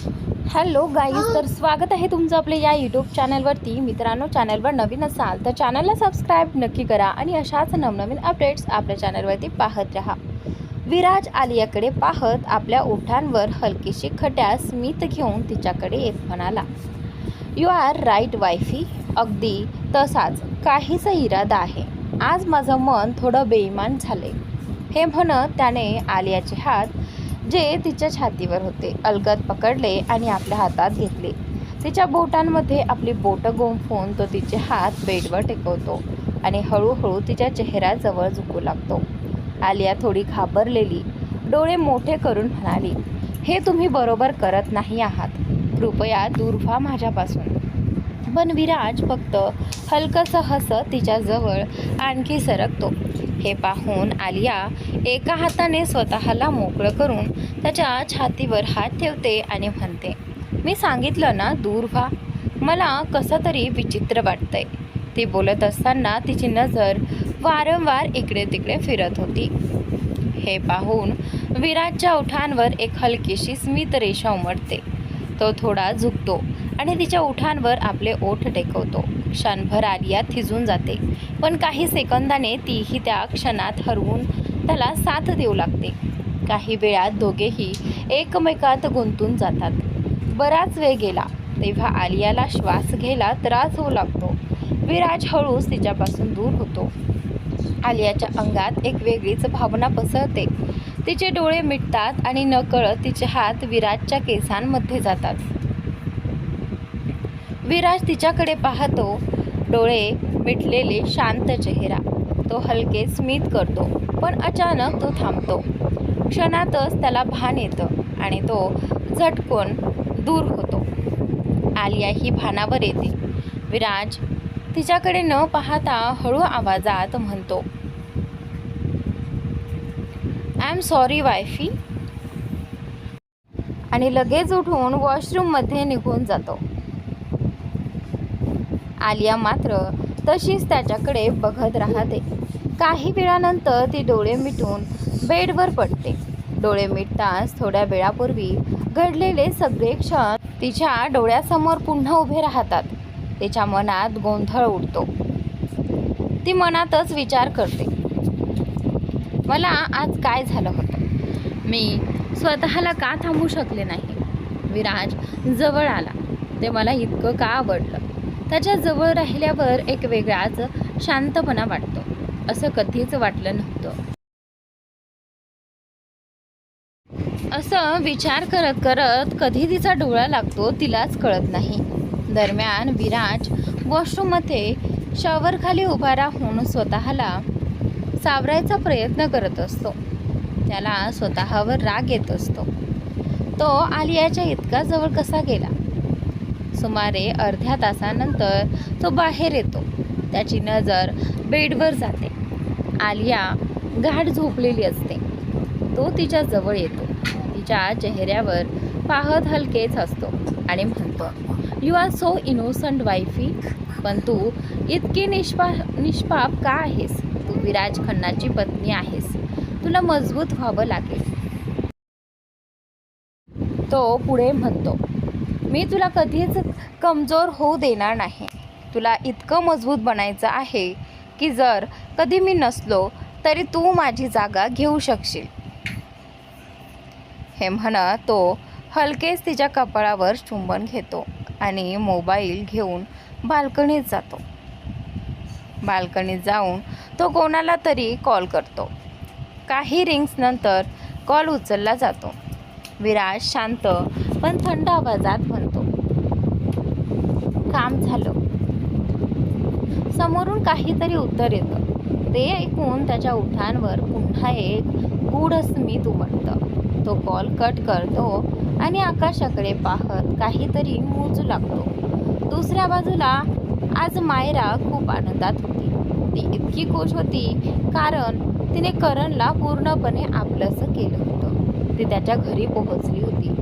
Hello guys, तर स्वागत आहे तुमचं आपल्या या यूट्यूब चॅनलवरती. मित्रांनो, चॅनलवर नवीन असाल तर चॅनलला सबस्क्राईब नक्की करा आणि अशाच नवनवीन अपडेट्स आपल्या चॅनलवरती पाहत राहा. विराज आलियाकडे पाहत आपल्या ओठांवर हलकीशी खट्यास स्मित घेऊन तिच्याकडे येत म्हणाला, यू आर राईट वायफी. अगदी तसाच काहीसा इरादा आहे. आज माझं मन थोडं बेईमान झाले. हे म्हणत त्याने आलियाचे हात जे तिच्या छातीवर होते अलगद पकडले आणि आपल्या हातात घेतले. तिच्या बोटांमध्ये आपली बोटं गुंफून तो तिचे हात बेडवर टेकवतो आणि हळूहळू तिच्या चेहऱ्याजवळ झुकू लागतो. आलिया थोडी घाबरलेली डोळे मोठे करून म्हणाली, हे तुम्ही बरोबर करत नाही आहात. कृपया दूर व्हा माझ्यापासून. पण विराज फक्त हलकंसं हसत तिच्याजवळ आणखी सरकतो. हे पाहून आलिया एका हाताने स्वतःला मोकळं करून त्याच्या छातीवर हात ठेवते आणि म्हणते, मी सांगितलं ना, दूर व्हा. मला कसं तरी विचित्र वाटतंय. ती बोलत असताना तिची नजर वारंवार इकडे तिकडे फिरत होती. हे पाहून विराजच्या ओठांवर एक हलकीशी स्मित रेषा उमटते. तो थोडा झुकतो आणि तिच्या ओठांवर आपले ओठ टेकवतो. क्षणभर आलिया थिजून जाते, पण काही सेकंदाने तीही त्या क्षणात हरवून त्याला साथ देऊ लागते. काही वेळात दोघेही एकमेकात गुंतून जातात. बराच वेळ गेला तेव्हा आलियाला श्वास घ्यायला त्रास होऊ लागतो. विराज हळूच तिच्यापासून दूर होतो. आलियाच्या अंगात एक वेगळीच भावना पसरते. तिचे डोळे मिटतात आणि नकळत तिचे हात विराजच्या केसांमध्ये जातात. विराज तिच्याकडे पाहतो, डोळे मिटलेले शांत चेहरा. तो हलके स्मित करतो, पण अचानक तो थांबतो. क्षणातच त्याला भान येतं आणि तो झटकून दूर होतो. आलिया ही भानावर येते. विराज तिच्याकडे न पाहता हळू आवाजात म्हणतो, आय एम सॉरी वायफी, आणि लगेच उठून वॉशरूममध्ये निघून जातो. आलिया मात्र तशीच त्याच्याकडे बघत राहते. काही वेळानंतर ती डोळे मिटून बेडवर पडते. डोळे मिटताच थोड्या वेळापूर्वी घडलेले सगळे क्षण तिच्या डोळ्यासमोर पुन्हा उभे राहतात. तिच्या मनात गोंधळ उडतो. ती मनातच विचार करते, मला आज काय झालं होतं? मी स्वतःला का थांबवू शकले नाही? विराज जवळ आला ते मला इतकं का आवडलं? त्याच्या जवळ राहिल्यावर एक वेगळाच शांतपणा वाटतो. असं कधीच वाटलं नव्हतं. असं विचार करत करत कधी तिचा डोळा लागतो तिलाच कळत नाही. दरम्यान विराज वॉशरूममध्ये शॉवरखाली उभा राहून स्वतःला सावरायचा प्रयत्न करत असतो. त्याला स्वतःवर राग येत असतो. तो आलियाच्या इतका जवळ कसा गेला? सुमारे अर्ध्या तासानंतर तो बाहेर येतो. त्याची नजर बेडवर जाते. आलिया गाढ झोपलेली असते. तो तिच्या जवळ येतो. तिच्या चेहऱ्यावर पाहत हलकेच हसतो आणि म्हणतो, यू आर सो इनोसंट वायफी. पण तू इतकी निष्पाप का आहेस? तू विराज खन्नाची पत्नी आहेस. तुला मजबूत व्हावं लागेल. तो पुढे म्हणतो, मी तुला कधीच कमजोर होऊ देणार नाही. तुला इतकं मजबूत बनायचं आहे की जर कधी मी नसलो तरी तू माझी जागा घेऊ शकशील. हे म्हणत तो हलकेच तिच्या कपाळावर चुंबन घेतो आणि मोबाईल घेऊन बाल्कनीत जातो. बाल्कनीत जाऊन तो कोणाला तरी कॉल करतो. काही रिंग्स नंतर कॉल उचलला जातो. विराज शांत पण थंड आवाजात म्हणतो, काम झालं. समोरून काहीतरी उत्तर येतं. ते ऐकून त्याच्या ओठांवर पुन्हा एक गूढ स्मित उमटतं. तो कॉल कट करतो आणि आकाशाकडे पाहत काहीतरी मोजू लागतो. दुसऱ्या बाजूला आज मायरा खूप आनंदात होती. ती इतकी खुश होती कारण तिने करणला पूर्णपणे आपलंसं केलं होतं. ती त्याच्या घरी पोहोचली होती.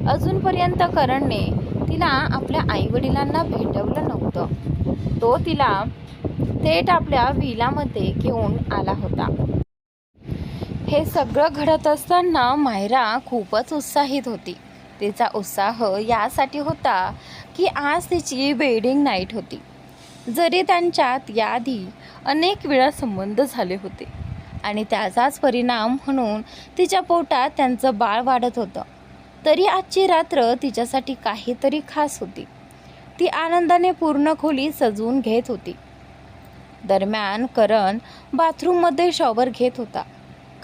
अजूनपर्यंत करणने तिला आपल्या आईवडिलांना भेटवलं नव्हतं. तो तिला थेट आपल्या विलामध्ये घेऊन आला होता. हे सगळं घडत असताना मायरा खूपच उत्साहित होती. तिचा उत्साह यासाठी होता की आज तिची वेडिंग नाईट होती. जरी त्यांच्यात याआधी अनेक वेळा संबंध झाले होते आणि त्याचाच परिणाम म्हणून तिच्या पोटात त्यांचं बाळ वाढत होतं, तरी आजची रात्र तिच्यासाठी काहीतरी खास होती. ती आनंदाने पूर्ण खोली सजवून घेत होती. दरम्यान करण बाथरूममध्ये शॉवर घेत होता.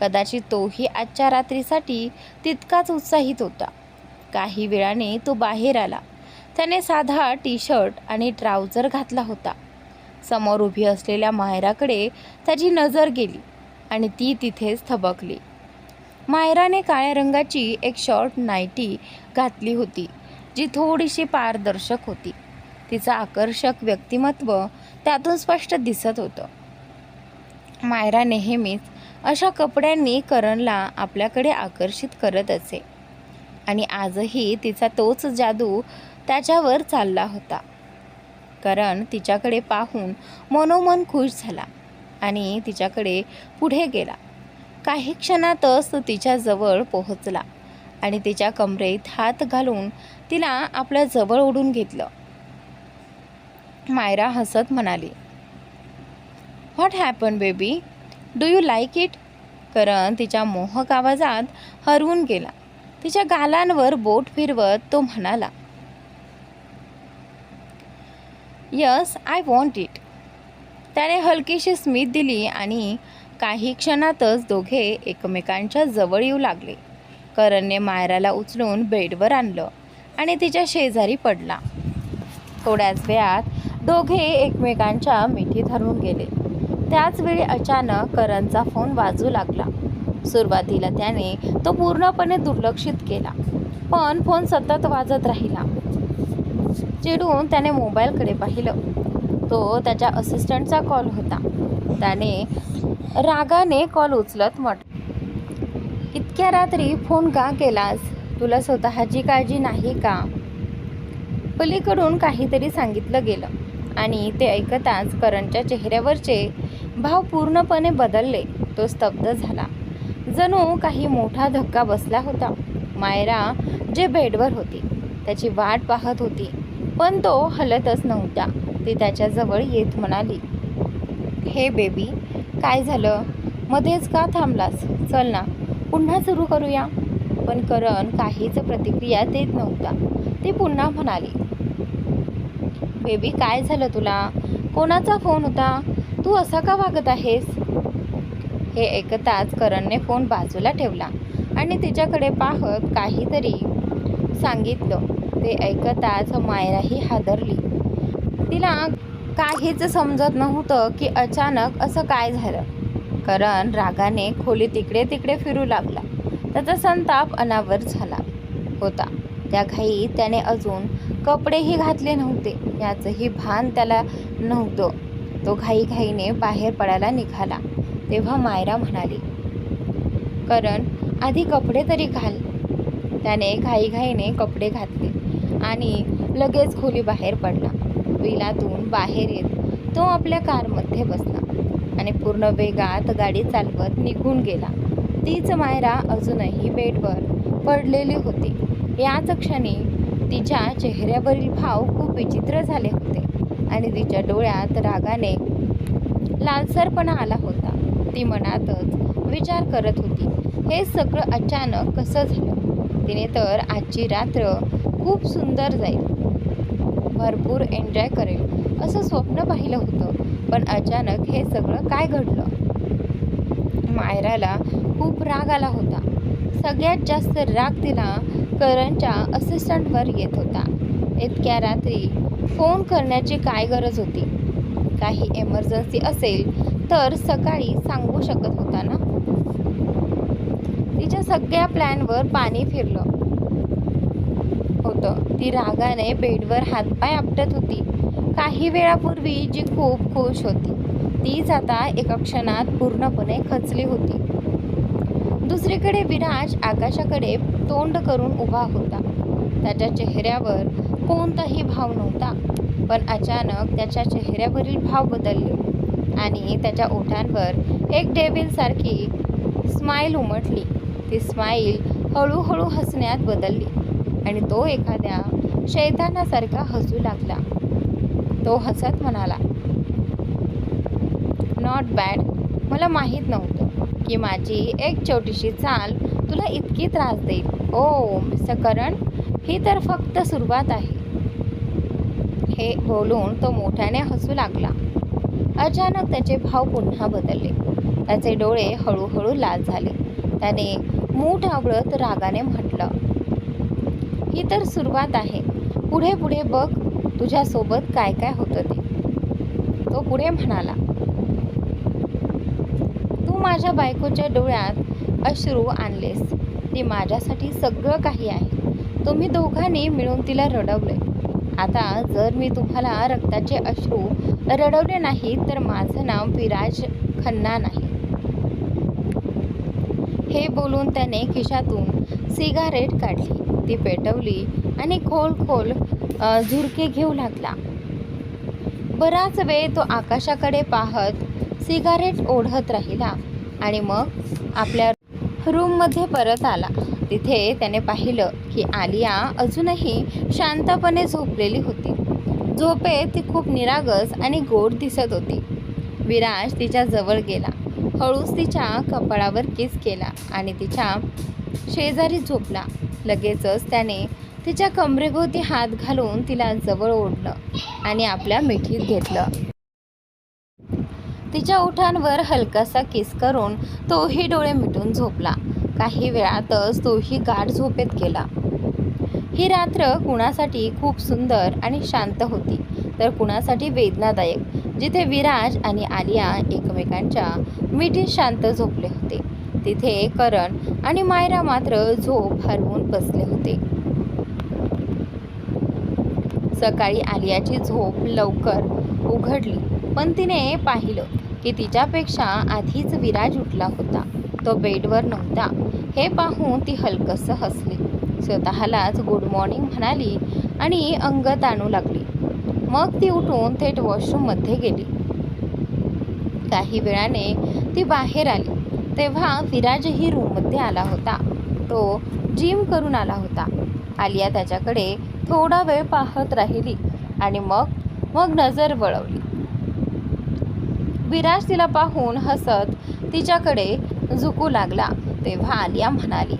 कदाचित तोही आजच्या रात्रीसाठी तितकाच उत्साहित होता. काही वेळाने तो बाहेर आला. त्याने साधा टी शर्ट आणि ट्राउझर घातला होता. समोर उभी असलेल्या मायराकडे त्याची नजर गेली आणि ती तिथेच थबकली. मायराने काळ्या रंगाची एक शॉर्ट नाईटी घातली होती, जी थोडीशी पारदर्शक होती. तिचं आकर्षक व्यक्तिमत्व त्यातून स्पष्ट दिसत होतं. मायरा नेहमीच अशा कपड्यांनी करणला आपल्याकडे आकर्षित करत असे आणि आजही तिचा तोच जादू त्याच्यावर चालला होता. करण तिच्याकडे पाहून मनोमन खुश झाला आणि तिच्याकडे पुढे गेला. काही क्षणातच तो तिच्याजवळ पोहोचला आणि तिच्या कमरेत हात घालून तिला आपल्या जवळ ओढून घेतलं. मायरा हसत म्हणाली, "what happen baby? Do you like it?" Karan तिच्या मोहक आवाजात हरवून गेला. तिच्या गालांवर बोट फिरवत तो म्हणाला, "यस, आय वॉन्ट इट." त्याने हलकीशी स्मित दिली आणि काही क्षणातच दोघे एकमेकांच्या जवळ येऊ लागले. करणने मायराला उचलून बेडवर आणलं आणि तिच्या शेजारी पडला. थोड्याच वेळात दोघे एकमेकांच्या मिठीत हरवून गेले. त्याचवेळी अचानक करणचा फोन वाजू लागला. सुरुवातीला त्याने तो पूर्णपणे दुर्लक्षित केला, पण फोन सतत वाजत राहिला. चिडून त्याने मोबाईलकडे पाहिलं. तो त्याच्या असिस्टंटचा कॉल होता. त्याने रागाने कॉल उचलत म्हटलं, "इतक्या रात्री फोन का केलास? तुला स्वतःची काळजी नाही का?" पलीकडून काहीतरी सांगितलं गेलं आणि ते ऐकताच करणच्या चेहऱ्यावरचे भाव पूर्णपणे बदलले. तो स्तब्ध झाला, जणू काही मोठा धक्का बसला होता. मायरा जे बेडवर होती त्याची वाट पाहत होती, पण तो हलतच नव्हता. ती त्याच्याजवळ येत म्हणाली, "हे बेबी, काय झालं? मध्येच का थांबलास? चल ना, पुन्हा सुरू करूया." पण करण काहीच प्रतिक्रिया देत नव्हता. ती पुन्हा म्हणाली, "बेबी, काय झालं तुला? कोणाचा फोन होता? तू असा का वागत आहेस?" हे ऐकताच करणने फोन बाजूला ठेवला आणि तिच्याकडे पाहत काहीतरी सांगितलं. ते ऐकताच मायराही हादरली. तिला काहीच समजत नव्हतं की अचानक असं काय झालं. करण रागाने खोलीत इकडे तिकडे फिरू लागला. त्याचा संताप अनावर झाला होता. त्या घाईत त्याने अजून कपडेही घातले नव्हते याचंही भान त्याला नव्हतं. तो घाईघाईने बाहेर पडायला निघाला. तेव्हा मायरा म्हणाली, "करण, आधी कपडे तरी घाल." त्याने घाईघाईने कपडे घातले आणि लगेच खोली बाहेर पडला. विलातून बाहेर येत तो आपल्या कारमध्ये बसला आणि पूर्ण वेगात गाडी चालवत निघून गेला. तीच मायरा अजूनही बेडवर पडलेली होती. याच क्षणी तिच्या चेहऱ्यावरील भाव खूप विचित्र झाले होते आणि तिच्या डोळ्यात रागाने लालसरपणा आला होता. ती मनातच विचार करत होती, हे सगळं अचानक कसं झालं? तिने तर आजची रात्र खूप सुंदर जाईल, भरपूर एन्जॉय करेल असं स्वप्न पाहिलं होतं, पण अचानक हे सगळं काय घडलं? मायराला खूप राग आला होता. सगळ्यात जास्त राग तिला करणच्या असिस्टंटवर येत होता. इतक्या रात्री फोन करण्याची काय गरज होती? काही एमर्जन्सी असेल तर सकाळी सांगू शकत होता ना. तिच्या सगळ्या प्लॅनवर पाणी फिरलं होतं. ती रागाने बेडवर हातपाय आपटत होती. काही वेळापूर्वी जी खूप खुश होती तीच आता एका क्षणात पूर्णपणे खचली होती. दुसरीकडे विराज आकाशाकडे तोंड करून उभा होता. त्याच्या चेहऱ्यावर कोणताही भाव नव्हता, पण अचानक त्याच्या चेहऱ्यावरील भाव बदलले आणि त्याच्या ओठांवर एक डेव्हिलसारखी स्माईल उमटली. ती स्माईल हळूहळू हसण्यात बदलली. आणि तो एखाद्या शैतानासारखा हसू लागला. तो हसत म्हणाला, नॉट बॅड. मला माहीत नव्हतं की माझी एक छोटीशी चाल तुला इतकी त्रास देईल. ओ मिस्टर करण, ही तर फक्त सुरुवात आहे. हे बोलून तो मोठ्याने हसू लागला. अचानक त्याचे भाव पुन्हा बदलले. त्याचे डोळे हळूहळू लाल झाले. त्याने मूठ आवळत रागाने म्हटलं, ही तर सुरुवात आहे. पुढे पुढे बघ तुझ्यासोबत काय काय होतं ते. तो पुढे म्हणाला, तू माझ्या बायकोच्या डोळ्यात अश्रू आणलेस. ती माझ्यासाठी सगळं काही आहे. तुम्ही दोघांनी मिळून तिला रडवले. आता जर मी तुम्हाला रक्ताचे अश्रू रडवले नाही तर माझं नाव विराज खन्ना नाही. हे बोलून त्याने खिशातून सिगारेट काढली. ती पेटवली आणि खोल खोल झुरके घेऊ लागला. बराच वेळ तो आकाशाकडे पाहत सिगारेट ओढत राहिला आणि मग आपल्या रूममध्ये परत आला. तिथे त्याने पाहिलं की आलिया अजूनही शांतपणे झोपलेली होती. झोपेत ती खूप निरागस आणि गोड दिसत होती. विराज तिच्या जवळ गेला, हळूच तिच्या कपाळावर किस केला आणि तिच्या शेजारी झोपला. लगेचच त्याने तिच्या कमरेभोवती हात घालून तिला जवळ ओढलं आणि आपल्या मिठीत घेतलं. तिच्या ओठांवर हलकासा किस करून तोही डोळे मिटून झोपला. काही वेळातच तोही गाढ झोपेत गेला. ही रात्र कुणासाठी खूप सुंदर आणि शांत होती तर कुणासाठी वेदनादायक, जिथे विराज आणि आलिया एकमेकांच्या मिठीत शांत झोपले होते. तिथे करण आणि मायरा मात्र झोप हरवून बसले होते. सकाळी आलियाची झोप लवकर उघडली, पण तिने पाहिलं की तिच्यापेक्षा आधीच विराज उठला होता. तो बेडवर नव्हता. हे पाहून ती हलकसं हसली, स्वतःलाच गुड मॉर्निंग म्हणाली आणि अंग ताणू लागली. मग ती उठून थेट वॉशरूममध्ये गेली. काही वेळाने ती बाहेर आली तेव्हा विराजही रूममध्ये आला होता. तो जिम करून आला होता. आलिया त्याच्याकडे थोडा वेळ पाहत राहिली आणि मग नजर वळवली. विराज तिला पाहून हसत तिच्याकडे झुकू लागला. तेव्हा आलिया म्हणाली,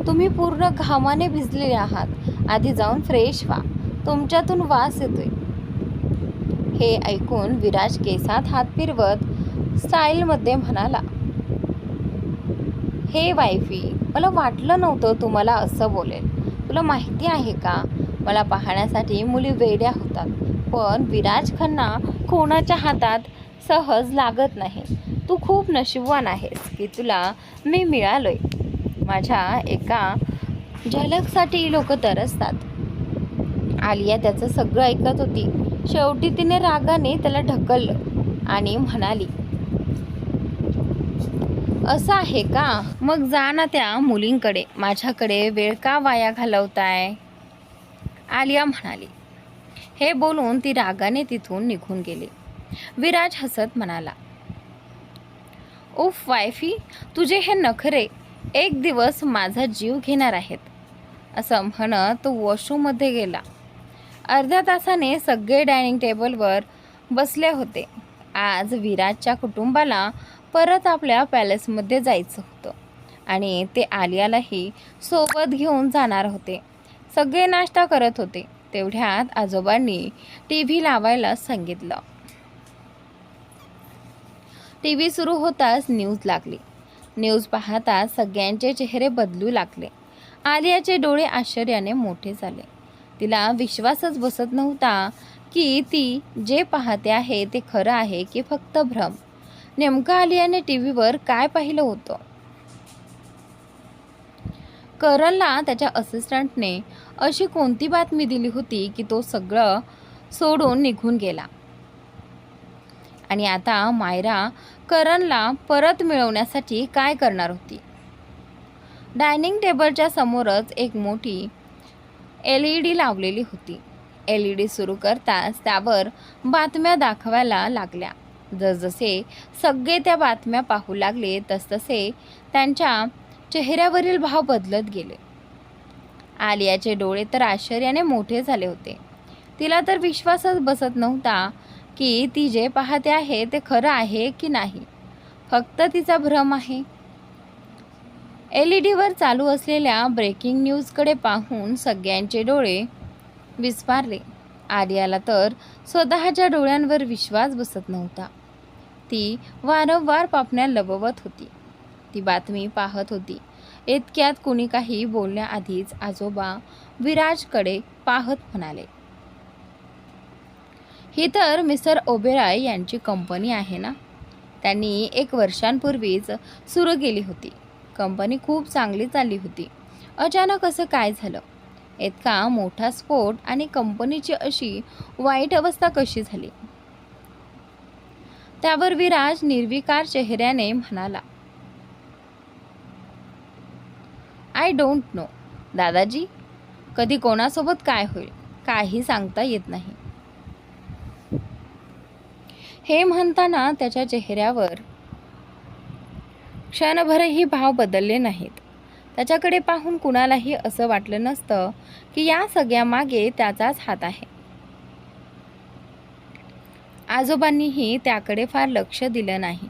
तुम्ही पूर्ण घामाने भिजलेले आहात. आधी जाऊन फ्रेश व्हा. तुमच्यातून वास येतोय. हे ऐकून विराज केसात हात फिरवत स्टाईलमध्ये म्हणाला, हे वाईफी, मला वाटलं नव्हतं तुम्हाला असं बोलेल. तुला माहिती आहे का, मला पाहण्यासाठी मुली वेड्या होतात, पण विराज खन्ना कोणाच्या हातात सहज लागत नाही. तू खूप नशीबवान आहेस की तुला मी मिळालोय. माझ्या एका झलकसाठी लोक तरसतात. आलिया त्याचं सगळं ऐकत होती. शेवटी तिने रागाने त्याला ढकललं आणि म्हणाली, असं आहे का? मग जा ना त्या मुलींकडे. माझ्याकडे वेळ का वाया घालवताय? आलिया म्हणाली. हे बोलून ती रागाने तिथून निघून गेली. विराज हसत म्हणाला, उफ वायफी, तुझे हे नखरे एक दिवस माझा जीव घेणार आहेत. असं म्हणत तो वॉशरूममध्ये गेला. अर्ध्या तासाने सगळे डायनिंग टेबलवर बसले होते. आज विराजच्या कुटुंबाला परत आपल्या पॅलेसमध्ये जायचं होतं आणि ते आलियालाही सोबत घेऊन जाणार होते. सगळे नाश्ता करत होते. तेवढ्यात आजोबांनी TV लावायला सांगितलं. TV सुरू होताच न्यूज लागली. न्यूज पाहताच सगळ्यांचे चेहरे बदलू लागले. आलियाचे डोळे आश्चर्याने मोठे झाले. तिला विश्वासच बसत नव्हता की ती जे पाहते आहे ते खरं आहे की फक्त भ्रम. नेमकं आलियाने टीव्हीवर काय पाहिलं होतं? करणला त्याच्या असिस्टंटने अशी कोणती बातमी दिली होती की तो सगळं सोडून निघून गेला? आणि आता मायरा करणला परत मिळवण्यासाठी काय करणार होती? डायनिंग टेबलच्या समोरच एक मोठी LED लावलेली होती. LED सुरू करताच त्यावर बातम्या दाखवायला लागल्या. जसजसे सगळे त्या बातम्या पाहू लागले तसतसे त्यांच्या चेहऱ्यावरील भाव बदलत गेले. आलियाचे डोळे तर आश्चर्याने मोठे झाले होते. तिला तर विश्वासच बसत नव्हता की ती जे पाहते आहे ते खरं आहे की नाही, फक्त तिचा भ्रम आहे. LED वर चालू असलेल्या ब्रेकिंग न्यूजकडे पाहून सगळ्यांचे डोळे विस्फारले. आलियाला तर स्वतःच्या डोळ्यांवर विश्वास बसत नव्हता. ती वारंवार पापण्या लववत होती. ती बातमी पाहत होती. इतक्यात कुणी काही बोलण्याआधीच आजोबा विराजकडे पाहत म्हणाले, ही तर मिस्टर ओबेरॉय यांची कंपनी आहे ना? त्यांनी 1 वर्षांपूर्वीच सुरू केली होती. कंपनी खूप चांगली चालली होती. अचानक असं काय झालं? इतका मोठा स्फोट आणि कंपनीची अशी वाईट अवस्था कशी झाली? त्यावर विराज निर्विकार चेहऱ्याने म्हणाला, आय डोंट नो दादाजी. कधी कोणासोबत काय होईल काही सांगता येत नाही. हे म्हणताना त्याच्या चेहऱ्यावर क्षणभरही भाव बदलले नाहीत. त्याच्याकडे पाहून कुणालाही असं वाटलं नसतं की या सगळ्यामागे त्याचाच हात आहे. आजोबांनीही त्याकडे फार लक्ष दिलं नाही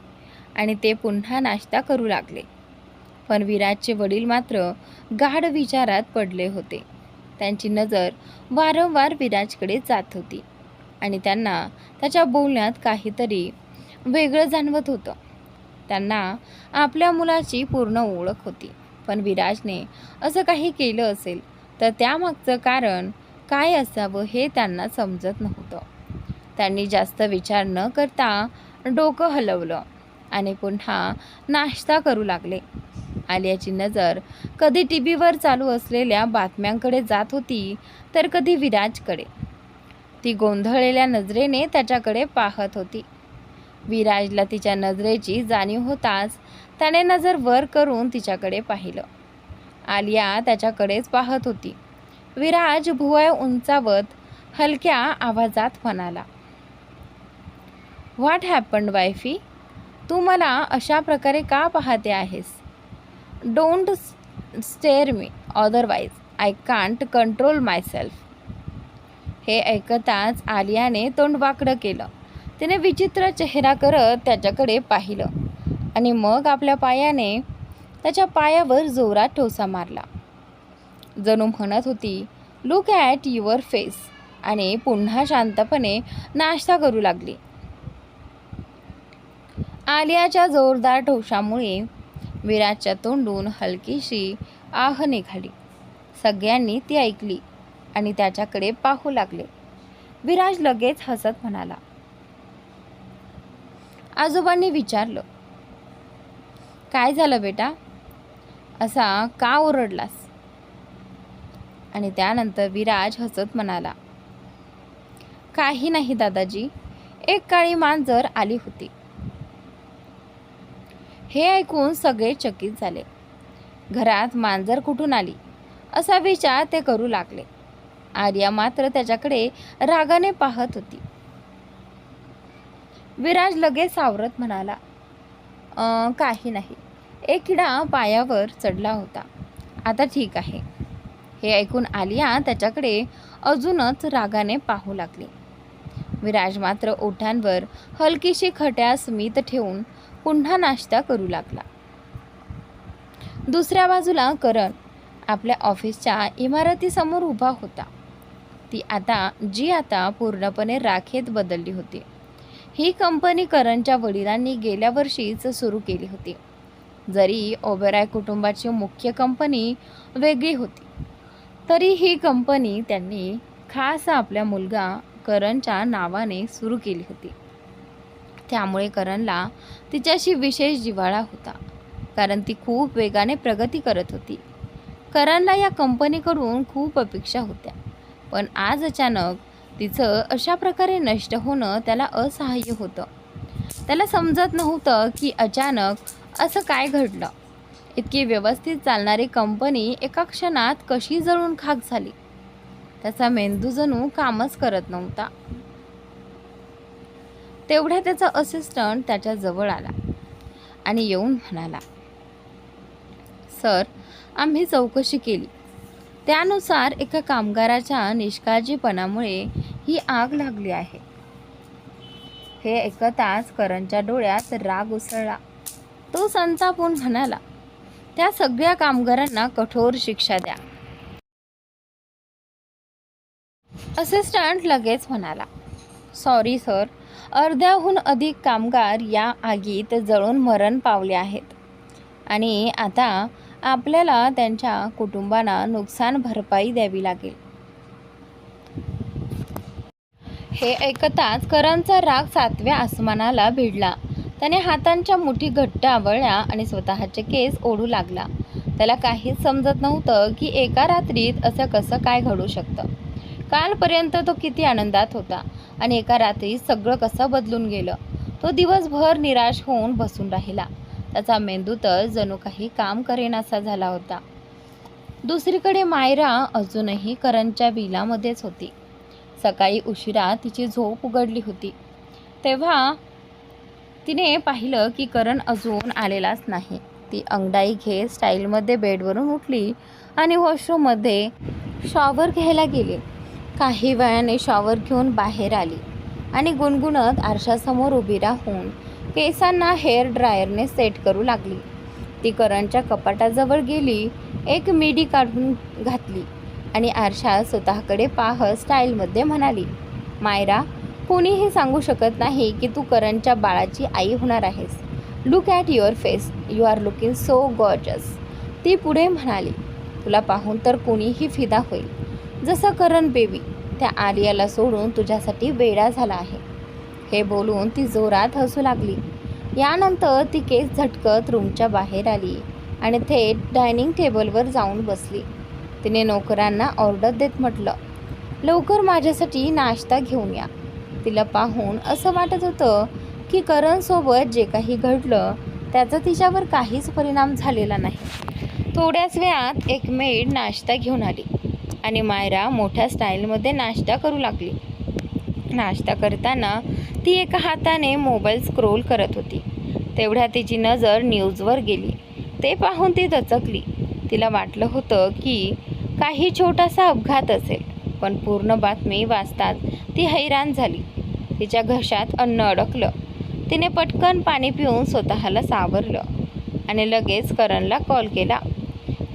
आणि ते पुन्हा नाश्ता करू लागले. पण विराजचे वडील मात्र गाढ विचारात पडले होते. त्यांची नजर वारंवार विराजकडे जात होती आणि त्यांना त्याच्या बोलण्यात काहीतरी वेगळं जाणवत होतं. त्यांना आपल्या मुलाची पूर्ण ओळख होती, पण विराजने असं काही केलं असेल तर त्यामागचं कारण काय असावं हे त्यांना समजत नव्हतं. त्यांनी जास्त विचार न करता डोकं हलवलं आणि पुन्हा नाश्ता करू लागले. आलियाची नजर कधी टीव्हीवर चालू असलेल्या बातम्यांकडे जात होती तर कधी विराजकडे. ती गोंधळलेल्या नजरेने त्याच्याकडे पाहत होती. विराजला तिच्या नजरेची जाणीव होताच त्याने नजर वर करून तिच्याकडे पाहिलं. आलिया त्याच्याकडेच पाहत होती. विराज भुवया उंचावत हलक्या आवाजात म्हणाला, व्हॉट हॅपन्ड वायफी? तू मला अशा प्रकारे का पाहते आहेस? Don't stair me, otherwise I can't control myself. हे ऐकताच आलियाने तोंड वाकडं केलं. तिने विचित्र चेहरा करत त्याच्याकडे पाहिलं आणि मग आपल्या पायाने त्याच्या पायावर जोरात ठोसा मारला. जणू म्हणत होती, लुक ॲट युअर फेस, आणि पुन्हा शांतपणे नाश्ता करू लागली. आलियाच्या जोरदार ठोशामुळे विराजच्या तोंडून हलकीशी आह निघाली. सगळ्यांनी ती ऐकली आणि त्याच्याकडे पाहू लागले. विराज लगेच हसत म्हणाला. आजोबांनी विचारलं, काय झालं बेटा? असा का ओरडलास? आणि त्यानंतर विराज हसत म्हणाला, काही नाही दादाजी, एक काळी मांजर आली होती. हे ऐकून सगळे चकित झाले. घरात मांजर कुठून आली असा विचार ते करू लागले. आर्या मात्र त्याच्याकडे रागाने पाहत होती. विराज लगेच सावरत म्हणाला, काही नाही, एक किडा पायावर चढला होता, आता ठीक आहे. हे ऐकून आलिया त्याच्याकडे अजूनच रागाने पाहू लागली. विराज मात्र ओठांवर हलकीशी खट्यास मीठ ठेवून पुन्हा नाश्ता करू लागला. दुसऱ्या बाजूला करण आपल्या ऑफिसच्या इमारतीसमोर उभा होता. जी आता पूर्णपणे राखेत बदलली होती. ही कंपनी करणच्या वडिलांनी गेल्या वर्षीच सुरू केली होती. जरी ओबेरॉय कुटुंबाची मुख्य कंपनी वेगळी होती, तरी ही कंपनी त्यांनी खास आपल्या मुलगा करणच्या नावाने सुरू केली होती. त्यामुळे करणला तिच्याशी विशेष जिव्हाळा होता, कारण ती खूप वेगाने प्रगती करत होती. करणला या कंपनीकडून खूप अपेक्षा होत्या, पण आज अचानक तिचं अशा प्रकारे नष्ट होणं त्याला असहाय्य होतं. त्याला समजत नव्हतं की अचानक असं काय घडलं. इतकी व्यवस्थित चालणारी कंपनी एका क्षणात कशी जळून खाक झाली. त्याचा मेंदू जणू कामच करत नव्हता. तेवढ्या त्याचा असिस्टंट त्याच्या जवळ आला आणि येऊन म्हणाला, सर, आम्ही चौकशी केली. त्यानुसार एका कामगाराच्या निष्काळजीपणामुळे ही आग लागली आहे. हे ऐकताच करणच्या डोळ्यात राग उसळला. तो संतापून म्हणाला, त्या सगळ्या कामगारांना कठोर शिक्षा द्या. असिस्टंट लगेच म्हणाला, सॉरी सर, अर्ध्याहून अधिक कामगार या आगीत जळून मरण पावले आहेत आणि आता आपल्याला त्यांच्या कुटुंबांना नुकसान भरपाई द्यावी लागेल. हे ऐकताच करणचा राग 7व्या आसमानाला भिडला. त्याने हातांच्या मुठी घट्ट आवळल्या आणि स्वतःचे केस ओढू लागला. त्याला काहीच समजत नव्हतं की एका रात्रीत असं कसं काय घडू शकतं. कालपर्यंत तो किती आनंदात होता आणि एका रात्रीत सगळं कसं बदलून गेलं. तो दिवसभर निराश होऊन बसून राहिला. त्याचा मेंदू तर जणू काही काम करेनासा झाला होता. दुसरीकडे मायरा अजूनही करणच्या विलामध्येच होती. सकाळी उशिरा तिची झोप उघडली होती तेव्हा तिने पाहिलं की करण अजून आलेलाच नाही. ती अंगडाई घेत स्टाईलमध्ये बेडवरून उठली आणि वॉशरूममध्ये शॉवर घ्यायला गेली. काही वेळाने शॉवर घेऊन बाहेर आली आणि गुणगुणत आरशासमोर उभी राहून केसांना हेअर ड्रायरने सेट करू लागली. ती करणच्या कपाटाजवळ गेली, एक मिडी काढून घातली आणि आरशात स्वतःकडे पाहत स्टाईलमध्ये म्हणाली, मायरा, कोणीही सांगू शकत नाही की तू करणच्या बाळाची आई होणार आहेस. Look at your face, you are looking so gorgeous. ती पुढे म्हणाली, तुला पाहून तर कोणीही फिदा होईल. जसं करण बेबी त्या आलियाला सोडून तुझ्यासाठी वेडा झाला आहे. हे बोलून ती जोरात हसू लागली. यानंतर ती केस झटकत रूमच्या बाहेर आली आणि थेट डायनिंग टेबलवर जाऊन बसली. तिने नोकरांना ऑर्डर देत म्हटलं, लवकर माझ्यासाठी नाश्ता घेऊन या. तिला पाहून असं वाटत होतं की करणसोबत जे काही घडलं त्याचा तिच्यावर काहीच परिणाम झालेला नाही. थोड्याच वेळात एक मेड नाश्ता घेऊन आली आणि मायरा मोठ्या स्टाईलमध्ये नाश्ता करू लागली. नाश्ता करताना ती एका हाताने मोबाईल स्क्रोल करत होती. तेवढ्या तिची नजर न्यूजवर गेली. ते पाहून ती दचकली. तिला वाटलं होतं की काही छोटासा अपघात असेल, पण पूर्ण बातमी वाचताच ती हैराण झाली. तिच्या घशात अन्न अडकलं. तिने पटकन पाणी पिऊन स्वतःला सावरलं आणि लगेच करणला कॉल केला.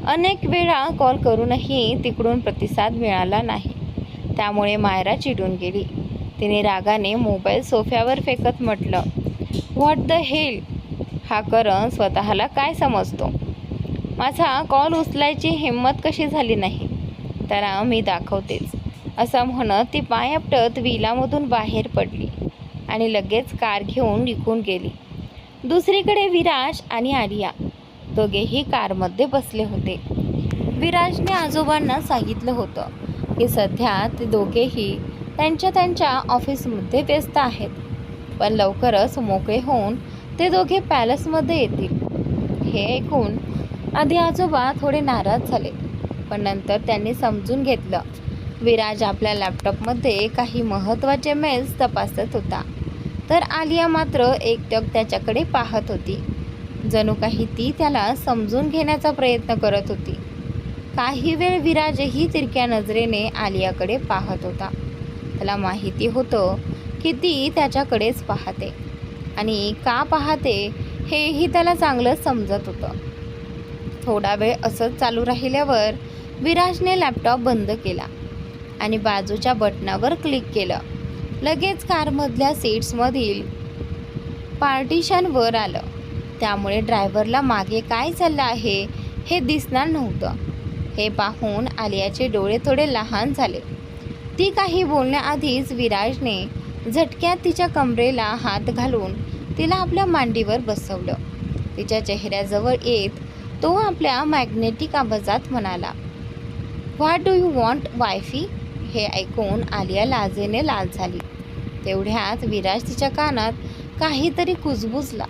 अनेक वेळा कॉल करूनही तिकडून प्रतिसाद मिळाला नाही. त्यामुळे मायरा चिडून गेली. तिने रागाने मोबाईल सोफ्यावर फेकत म्हटलं, व्हॉट द हेल, हा करण स्वतःला काय समजतो? माझा कॉल उचलायची हिंमत कशी झाली नाही, त्याला मी दाखवतेच. असं म्हणत ती पाय आपटत विलामधून बाहेर पडली आणि लगेच कार घेऊन निघून गेली. दुसरीकडे विराज आणि आलिया दोघेही कारमध्ये बसले होते. विराजने आजोबांना सांगितलं होतं की सध्या ते दोघेही त्यांच्या ऑफिसमध्ये व्यस्त आहेत, पण लवकरच मोकळे होऊन ते दोघे पॅलेसमध्ये येतील. हे ऐकून आधी आजोबा थोडे नाराज झाले, पण नंतर त्यांनी समजून घेतलं. विराज आपल्या लॅपटॉपमध्ये काही महत्त्वाचे मेल्स तपासत होता, तर आलिया मात्र एकटक त्याच्याकडे पाहत होती. जणू काही ती त्याला समजून घेण्याचा प्रयत्न करत होती. काही वेळ विराजही तिरक्या नजरेने आलियाकडे पाहत होता. त्याला माहिती होतं की ती त्याच्याकडेच पाहते आणि का पाहते हेही त्याला चांगलं समजत होतं. थोडा वेळ असंच चालू राहिल्यावर विराजने लॅपटॉप बंद केला आणि बाजूच्या बटनावर क्लिक केलं. लगेच कारमधल्या सीट्समधील पार्टिशन वर आलं. त्यामुळे ड्रायव्हरला मागे काय चाललं आहे हे दिसणार नव्हतं. हे पाहून आलियाचे डोळे थोडे लहान झाले. ती काही बोलण्याआधीच विराजने झटक्यात तिच्या कमरेला हात घालून तिला आपल्या मांडीवर बसवलं. तिच्या चेहऱ्याजवळ येत तो आपल्या मॅग्नेटिक आवाजात म्हणाला, व्हॉट डू यू वॉन्ट वायफी? हे ऐकून आलिया लाजेने लाल झाली. तेवढ्यात विराज तिच्या कानात काहीतरी कुजबुजला.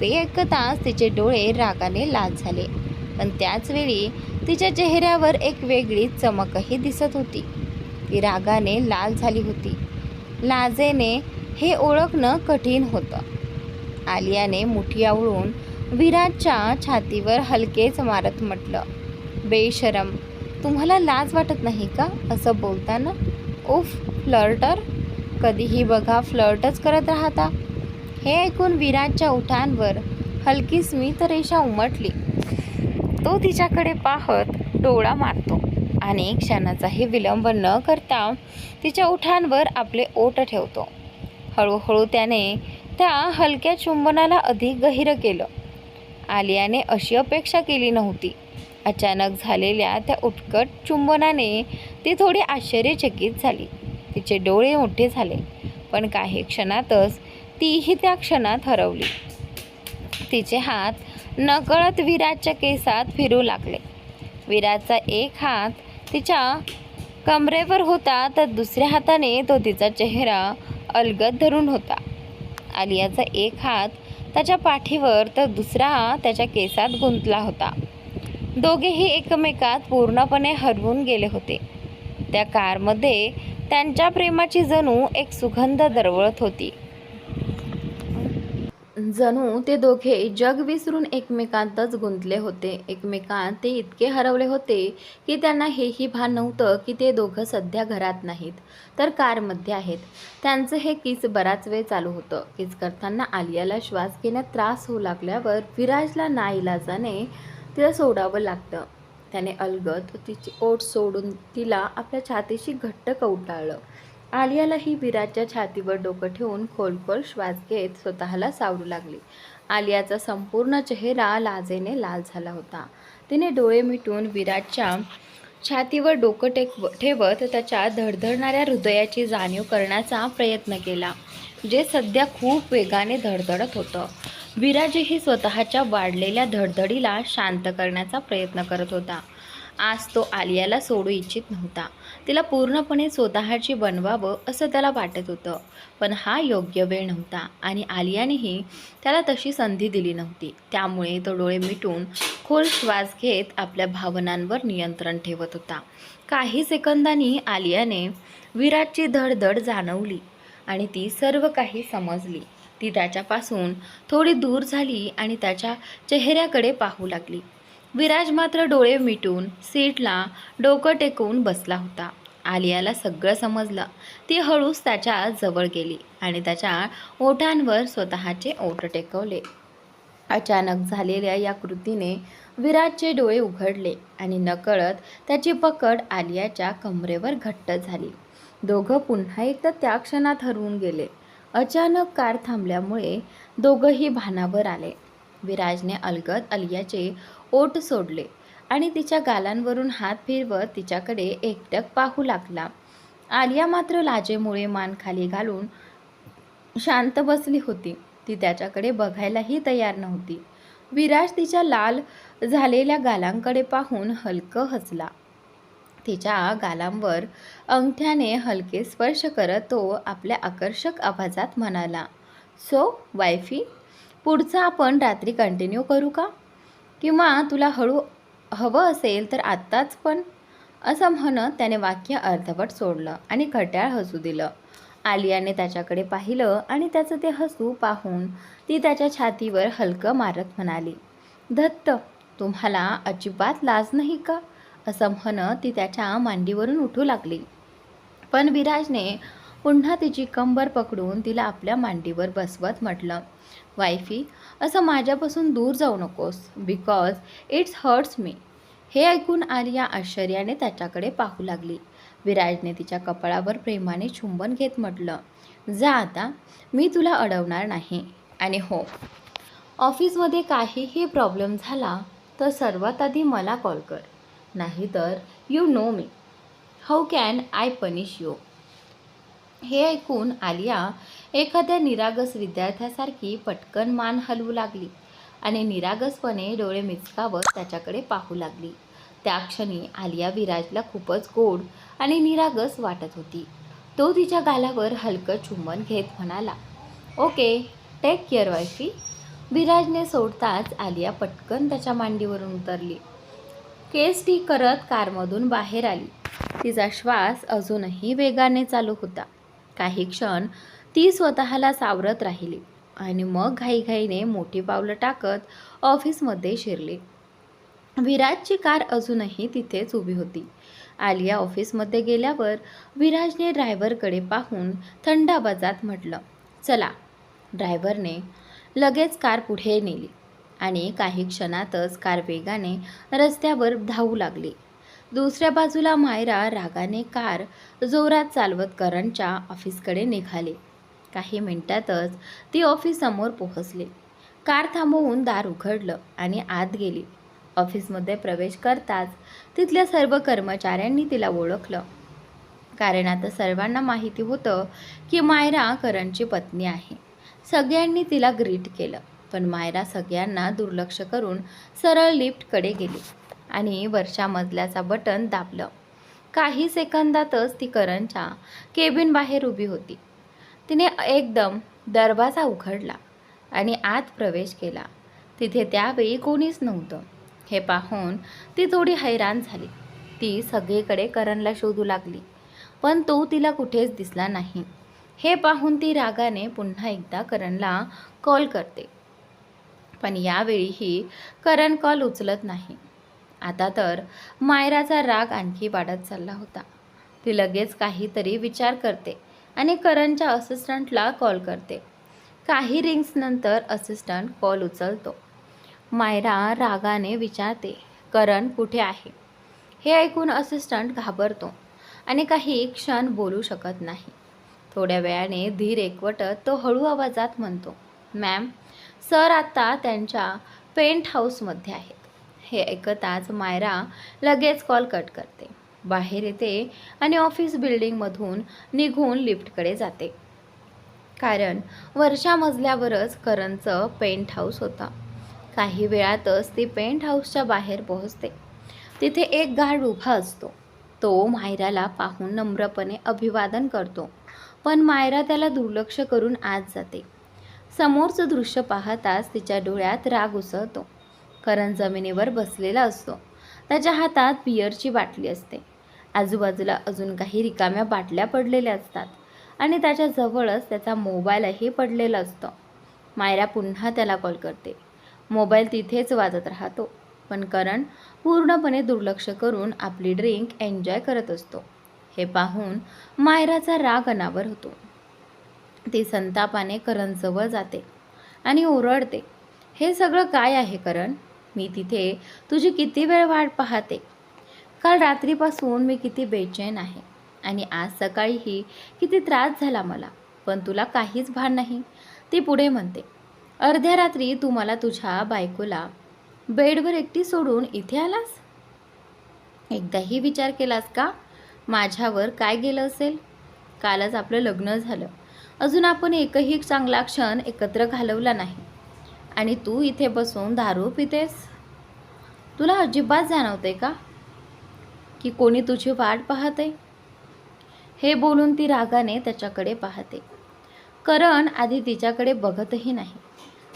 ते ऐकताच तिचे डोळे रागाने लाल झाले, पण त्याचवेळी तिच्या चेहऱ्यावर एक वेगळी चमकही दिसत होती. ती रागाने लाल झाली होती. लाजेने हे ओळखणं कठीण होतं. आलियाने मुठी आवळून विराजच्या छातीवर हलकेच मारत म्हटलं, बेशरम, तुम्हाला लाज वाटत नाही का असं बोलताना? उफ, फ्लर्टर, कधीही बघा फ्लर्टच करत राहता. हे ऐकून विराजच्या ओठांवर हलकी स्मित रेषा उमटली. तो तिच्याकडे पाहत डोळा मारतो आणि क्षणाचाही विलंब न करता तिच्या ओठांवर आपले ओठ ठेवतो. हळूहळू त्याने त्या हलक्या चुंबनाला अधिक गहिरं केलं. आलियाने अशी अपेक्षा केली नव्हती. अचानक झालेल्या त्या उत्कट चुंबनाने ती थोडी आश्चर्यचकित झाली. तिचे डोळे मोठे झाले, पण काही क्षणातच तीही त्या क्षणात हरवली. तिचे हात नकळत विराजच्या केसात फिरू लागले. विराजचा एक हात तिच्या कमरेवर होता तर दुसऱ्या हाताने तो तिचा चेहरा अलगद धरून होता. आलियाचा एक हात त्याच्या पाठीवर तर दुसरा त्याच्या केसात गुंतला होता. दोघेही एकमेकात पूर्णपणे हरवून गेले होते. त्या कारमध्ये त्यांच्या प्रेमाची जणू एक सुगंध दरवळत होती. जणू ते दोघे जग विसरून एकमेकांतच गुंतले होते. एकमेकांत ते इतके हरवले होते की त्यांना हेही भान नव्हतं की ते दोघं सध्या घरात नाहीत तर कारमध्ये आहेत. त्यांचं हे किस बराच वेळ चालू होतं. किस करताना आलियाला श्वास घेण्यात त्रास होऊ लागल्यावर विराजला नाईलाजाने तिला सोडावं लागतं. त्याने अलगद तिची ओठ सोडून तिला आपल्या छातीशी घट्ट कवटाळलं. आलियालाही विराजच्या छातीवर डोकं ठेवून खोल श्वास घेत स्वतःला सावरू लागली. आलियाचा संपूर्ण चेहरा लाजेने लाल झाला होता. तिने डोळे मिटून विराजच्या छातीवर डोकं ठेवत त्याच्या धडधडणाऱ्या हृदयाची जाणीव करण्याचा प्रयत्न केला, जे सध्या खूप वेगाने धडधडत होतं. विराजही स्वतःच्या वाढलेल्या धडधडीला शांत करण्याचा प्रयत्न करत होता. आज तो आलियाला सोडू इच्छित नव्हता. तिला पूर्णपणे स्वतःची बनवावं असं त्याला वाटत होतं. पण हा योग्य वेळ नव्हता आणि आलियानेही त्याला तशी संधी दिली नव्हती. त्यामुळे तो डोळे मिटून खोल श्वास घेत आपल्या भावनांवर नियंत्रण ठेवत होता. काही सेकंदांनी आलियाने विराजची धडधड जाणवली आणि ती सर्व काही समजली. ती त्याच्यापासून थोडी दूर झाली आणि त्याच्या चेहऱ्याकडे पाहू लागली. विराज मात्र डोळे मिटून सीटला डोकं टेकवून बसला होता. आलियाला सगळं समजलं. ती हळूच त्याच्या जवळ गेली आणि त्याच्या ओठांवर स्वतःचे ओठ टेकवले. अचानक झालेल्या या कृतीने विराजचे डोळे उघडले आणि नकळत त्याची पकड आलियाच्या कमरेवर घट्ट झाली. दोघं पुन्हा एकदा त्या क्षणात हरवून गेले. अचानक कार थांबल्यामुळे दोघंही भानावर आले. विराजने अलगद आलियाचे ओठ सोडले आणि तिच्या गालांवरून हात फिरवत तिच्याकडे एकटक पाहू लागला. आलिया मात्र लाजेमुळे मान खाली घालून शांत बसली होती. ती त्याच्याकडे बघायलाही तयार नव्हती. विराज तिच्या लाल झालेल्या गालांकडे पाहून हलकं हसला. तिच्या गालांवर अंगठ्याने हलके स्पर्श करत तो आपल्या आकर्षक आवाजात म्हणाला, सो वायफी, पुढचं आपण रात्री कंटिन्यू करू का? किंवा तुला हवं असेल तर आत्ताच पण? असं म्हणत त्याने वाक्य अर्धवट सोडलं आणि खट्याळ हसू दिलं. आलियाने त्याच्याकडे पाहिलं आणि त्याचं ते हसू पाहून ती त्याच्या छातीवर हलकं मारत म्हणाली, दत्त, तुम्हाला अजिबात लाज नाही का? असं म्हणत ती त्याच्या मांडीवरून उठू लागली. पण विराजने पुन्हा तिची कंबर पकडून तिला आपल्या मांडीवर बसवत म्हटलं, वायफी, असं माझ्यापासून दूर जाऊ नकोस, बिकॉज इट्स हर्ट्स मी. हे ऐकून आलिया आश्चर्याने त्याच्याकडे पाहू लागली. विराजने तिच्या कपाळावर प्रेमाने चुंबन घेत म्हटलं, जा आता, मी तुला अडवणार नाही. आणि हो, ऑफिसमध्ये काहीही प्रॉब्लेम झाला तर सर्वात आधी मला कॉल कर, नाहीतर you know me, how can I punish you. हे ऐकून आलिया एखाद्या निरागस विद्यार्थ्यासारखी पटकन मान हलवू लागली आणि निरागसपणे डोळे मिचकावत त्याच्याकडे पाहू लागली. त्या क्षणी आलिया विराजला खूपच गोड आणि निरागस वाटत होती. तो तिच्या गालावर हलकं चुंबन घेत म्हणाला, ओके, टेक केअर वायफी. विराजने सोडताच आलिया पटकन त्याच्या मांडीवरून उतरली. केस ठीक करत कारमधून बाहेर आली. तिचा श्वास अजूनही वेगाने चालू होता. काही क्षण ती स्वतःला सावरत राहिली आणि मग घाईघाईने मोठी पावलं टाकत ऑफिसमध्ये शिरली. विराजची कार अजूनही तिथेच उभी होती. आलिया ऑफिसमध्ये गेल्यावर विराजने ड्रायव्हरकडे पाहून थंड आवाजात म्हटलं, चला. ड्रायव्हरने लगेच कार पुढे नेली आणि काही क्षणातच कार वेगाने रस्त्यावर धावू लागली. दुसऱ्या बाजूला मायरा रागाने कार जोरात चालवत करणच्या ऑफिसकडे निघाली. काही मिनिटातच ती ऑफिससमोर पोहोचली. कार थांबवून दार उघडलं आणि आत गेली. ऑफिसमध्ये प्रवेश करताच तिथल्या सर्व कर्मचाऱ्यांनी तिला ओळखलं. कारण आता सर्वांना माहिती होतं की मायरा करणची पत्नी आहे. सगळ्यांनी तिला ग्रीट केलं, पण मायरा सगळ्यांना दुर्लक्ष करून सरळ लिफ्टकडे गेली आणि वरच्या मजल्याचा बटन दाबलं. काही सेकंदातच ती करणच्या केबिन बाहेर उभी होती. तिने एकदम दरवाजा उघडला आणि आत प्रवेश केला. तिथे त्यावेळी कोणीच नव्हतं. हे पाहून ती थोडी हैराण झाली. ती सगळीकडे करणला शोधू लागली, पण तो तिला कुठेच दिसला नाही. हे पाहून ती रागाने पुन्हा एकदा करणला कॉल करते, पण यावेळीही करण कॉल उचलत नाही. आता तर मायराचा राग आणखी वाढत चालला होता. ती लगेच काहीतरी विचार करते आणि करणच्या असिस्टंटला कॉल करते. काही रिंग्सनंतर असिस्टंट कॉल उचलतो. मायरा रागाने विचारते, करण कुठे आहे? हे ऐकून असिस्टंट घाबरतो आणि काही क्षण बोलू शकत नाही. थोड्या वेळाने धीर एकवटत तो हळू आवाजात म्हणतो, मॅम, सर आत्ता त्यांच्या पेंट हाऊसमध्ये आहेत. हे ऐकताच मायरा लगेच कॉल कट करते, बाहेर येते आणि ऑफिस बिल्डिंगमधून निघून लिफ्टकडे जाते. कारण वरच्या मजल्यावरच करणचं पेंट हाऊस होता. काही वेळातच ती पेंट हाऊसच्या बाहेर पोहोचते. तिथे एक गार्ड उभा असतो. तो मायराला पाहून नम्रपणे अभिवादन करतो, पण मायरा त्याला दुर्लक्ष करून आत जाते. समोरचं दृश्य पाहताच तिच्या डोळ्यात राग उसळतो. करण जमिनीवर बसलेला असतो. त्याच्या हातात बिअरची बाटली असते. आजूबाजूला अजून काही रिकाम्या बाटल्या पडलेल्या असतात आणि त्याच्या जवळच त्याचा मोबाईलही पडलेला असतो. मायरा पुन्हा त्याला कॉल करते. मोबाईल तिथेच वाजत राहतो, पण करण पूर्णपणे दुर्लक्ष करून आपली ड्रिंक एन्जॉय करत असतो. हे पाहून मायराचा राग अनावर होतो. ती संतापाने करणजवळ जाते आणि ओरडते, हे सगळं काय आहे करण? मी तिथे तुझी किती वेळ वाट पाहते. काल रात्रीपासून मी किती बेचैन आहे आणि आज सकाळीही किती त्रास झाला मला, पण तुला काहीच भान नाही. ती पुढे म्हणते, अर्ध्या रात्री तू मला तुझ्या बायकोला बेडवर एकटी सोडून इथे आलास? एकदाही विचार केलास का माझ्यावर काय गेलं असेल? कालच आपलं लग्न झालं, अजून आपण एकही चांगला क्षण एकत्र घालवला नाही आणि तू इथे बसून दारू पितेस. तुला अजिबात जाणवते का की कोणी तुझी वाट पाहते? हे बोलून ती रागाने त्याच्याकडे पाहते. करण आधी तिच्याकडे बघतही नाही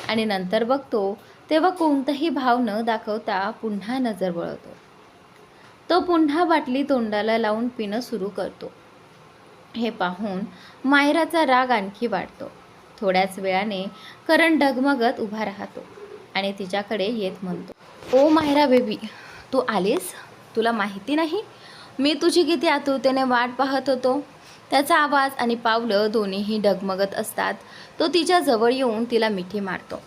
आणि नंतर बघतो तेव्हा कोणताही भाव न दाखवता पुन्हा नजर वळवतो. तो पुन्हा बाटली तोंडाला लावून पिणं सुरू करतो. हे पाहून मायराचा राग आणखी वाढतो. थोड्याच वेळाने करण डगमगत उभा राहतो आणि तिच्याकडे येत म्हणतो, ओ मायरा बेबी, तू आलीस? तुला माहिती नाही मी तुझी किती आतुरतेने वाट पाहत होतो. त्याचा आवाज आणि पावलं दोन्हीही डगमगत असतात. तो तिच्या जवळ येऊन तिला मिठी मारतो.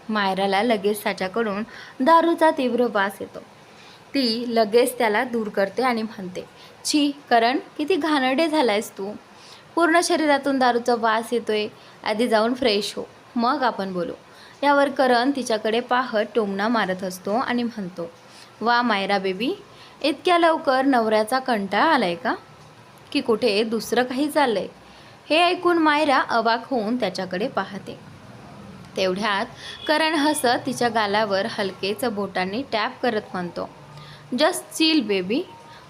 मायराला लगेच त्याच्याकडून दारूचा तीव्र वास येतो. ती लगेच त्याला दूर करते आणि म्हणते, छी करण, किती घाणेरडे झालायस तू. पूर्ण शरीरातून दारूचा वास येतोय. आधी जाऊन फ्रेश हो, मग आपण बोलू. यावर करण तिच्याकडे पाहत टोमणा मारत असतो आणि म्हणतो, वा मायरा बेबी, इतक्या लवकर नवऱ्याचा कंटाळा आलाय का? की कुठे दुसरं काही चाललंय? हे ऐकून मायरा अवाक होऊन त्याच्याकडे पाहते. तेवढ्यात करण हसत तिच्या गालावर हलकेच बोटांनी टॅप करत म्हणतो, जस्ट चिल बेबी,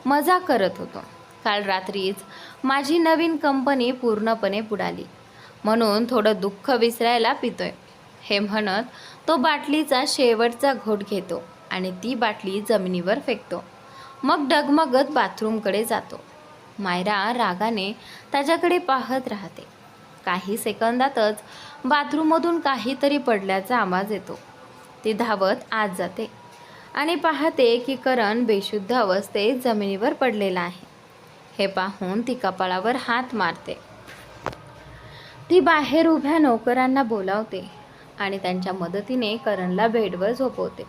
मजा करत होतो. काल रात्रीच माझी नवीन कंपनी पूर्णपणे बुडाली, म्हणून थोडं दुःख विसरायला पितोय. हे म्हणत तो बाटलीचा शेवटचा घोट घेतो आणि ती बाटली जमिनीवर फेकतो. मग डगमगत बाथरूमकडे जातो. मायरा रागाने त्याच्याकडे पाहत राहते. काही सेकंदातच बाथरूममधून काहीतरी पडल्याचा आवाज येतो. ती धावत आत जाते आणि पाहते की करण बेशुद्ध अवस्थेत जमिनीवर पडलेला आहे. हे पाहून ती कपाळावर हात मारते. ती बाहेर उभ्या नोकरांना बोलावते आणि त्यांच्या मदतीने करणला बेडवर झोपवते.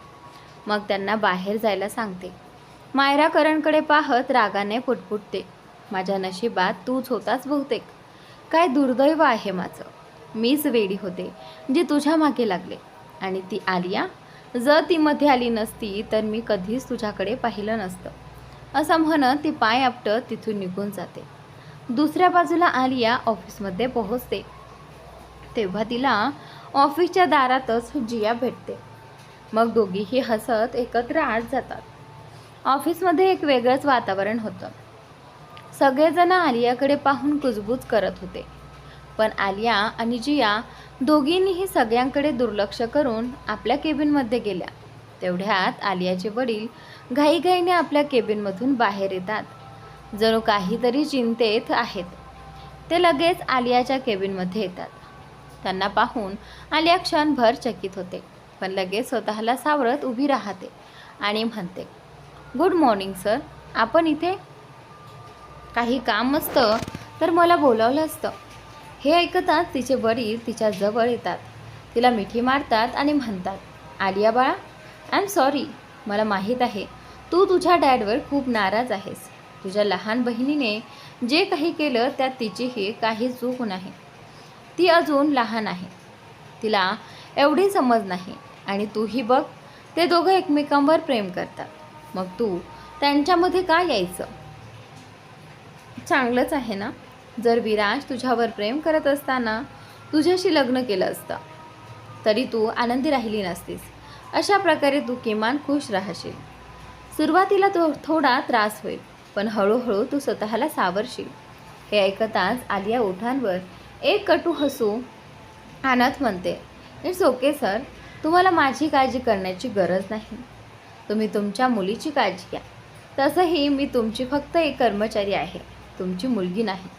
मग त्यांना बाहेर जायला सांगते. मायरा करणकडे पाहत रागाने पुटपुटते. माझ्या नशिबात तूच होतास बहुतेक. काय दुर्दैव आहे माझं. मीच वेडी होते जी तुझ्या मागे लागले. आणि ती आलिया, जर ती मध्ये आली नसती तर मी कधीच तुझ्याकडे पाहिलं नसतं. असं म्हणत ती पाय आपटत तिथून निघून जाते. दुसऱ्या बाजूला आलिया ऑफिसमध्ये पोहोचते. तेव्हा तिला ऑफिसच्या दारातच जिया भेटते. मग दोघीही हसत एकत्र आत जातात. ऑफिसमध्ये एक वेगळंच वातावरण होतं. सगळेजण आलियाकडे पाहून कुजबूज करत होते. पण आलिया आणि जिया दोघींनीही सगळ्यांकडे दुर्लक्ष करून आपल्या केबिनमध्ये गेल्या. तेवढ्यात आलियाचे वडील घाईघाईने आपल्या केबिनमधून बाहेर येतात. जणू काहीतरी चिंतेत आहेत. ते लगेच आलियाच्या केबिनमध्ये येतात. त्यांना पाहून आलिया क्षणभर चकित होते, पण लगेच स्वतःला सावरत उभी राहते आणि म्हणते, गुड मॉर्निंग सर. आपण इथे? काही काम असतं तर मला बोलावलं असतं. हे ऐकताच तिचे वडील तिच्या जवळ येतात. तिला मिठी मारतात आणि म्हणतात, आलिया बाळा, आय एम सॉरी. मला माहीत आहे तू तुझ्या डॅडवर खूप नाराज आहेस. तुझ्या लहान बहिणीने जे काही केलं त्यात तिचीही काही चूक नाही. ती अजून लहान आहे. तिला एवढी समज नाही. आणि तूही बघ, ते दोघं एकमेकांवर प्रेम करतात. मग तू त्यांच्यामध्ये का यायचं? चांगलंच आहे ना. जर विराज तुझ्यावर प्रेम करत असताना तुझ्याशी लग्न केलं असतं तरी तू आनंदी राहिली नसतीस. अशा प्रकारे तू किमान खुश राहशील. सुरुवातीला थोडा त्रास होईल, पण हळूहळू तू स्वतःला सावरशील. हे ऐकताच आलिया ओठांवर एक कटू हसू आणत म्हणते, इट्स ओके सर. तुम्हाला माझी काळजी करण्याची गरज नाही. तुम्ही तुमच्या मुलीची काळजी घ्या. तसंही मी तुमची फक्त एक कर्मचारी आहे, तुमची मुलगी नाही.